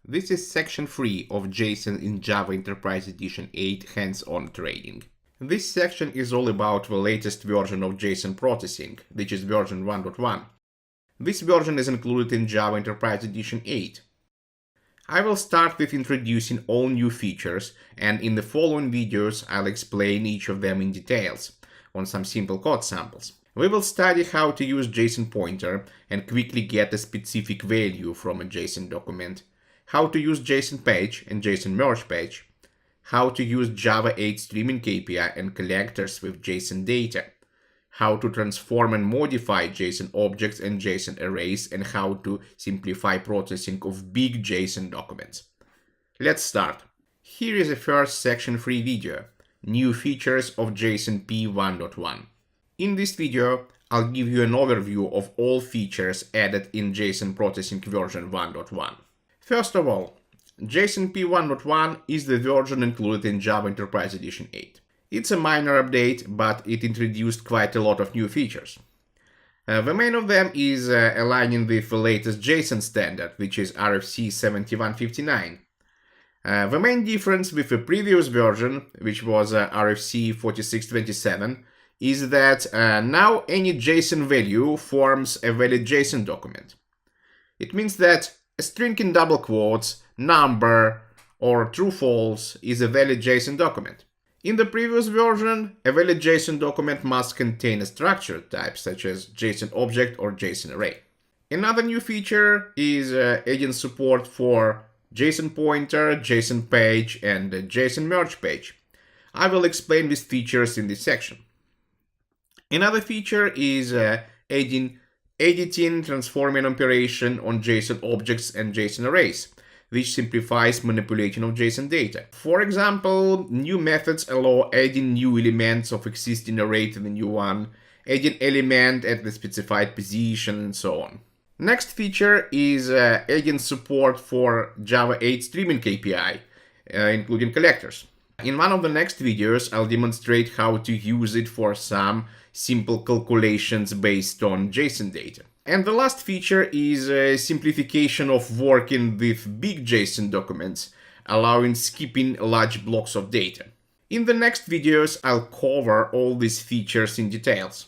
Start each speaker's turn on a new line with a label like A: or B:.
A: This is section 3 of JSON in Java Enterprise Edition 8 hands-on training. This section is all about the latest version of JSON processing, which is version 1.1. This version is included in Java Enterprise Edition 8. I will start with introducing all new features, and in the following videos I'll explain each of them in details, on some simple code samples. We will study how to use JSON pointer and quickly get a specific value from a JSON document, how to use JSON page and JSON merge page, how to use Java 8 streaming KPI and collectors with JSON data, how to transform and modify JSON objects and JSON arrays, and how to simplify processing of big JSON documents. Let's start. Here is a first section 3 video, New Features of JSONP 1.1. In this video, I'll give you an overview of all features added in JSON processing version 1.1. First of all, JSONP 1.1 is the version included in Java Enterprise Edition 8. It's a minor update, but it introduced quite a lot of new features. The main of them is aligning with the latest JSON standard, which is RFC 7159. The main difference with the previous version, which was RFC 4627, is that now any JSON value forms a valid JSON document. It means that a string in double quotes, number, or true-false is a valid JSON document. In the previous version, a valid JSON document must contain a structured type, such as JSON object or JSON array. Another new feature is adding support for JSON pointer, JSON page, and JSON merge page. I will explain these features in this section. Another feature is adding editing, transforming operation on JSON objects and JSON arrays, which simplifies manipulation of JSON data. For example, new methods allow adding new elements of existing array to the new one, adding element at the specified position, and so on. Next feature is adding support for Java 8 streaming KPI, including collectors. In one of the next videos, I'll demonstrate how to use it for some simple calculations based on JSON data. And the last feature is simplification of working with big JSON documents, allowing skipping large blocks of data. In the next videos, I'll cover all these features in details.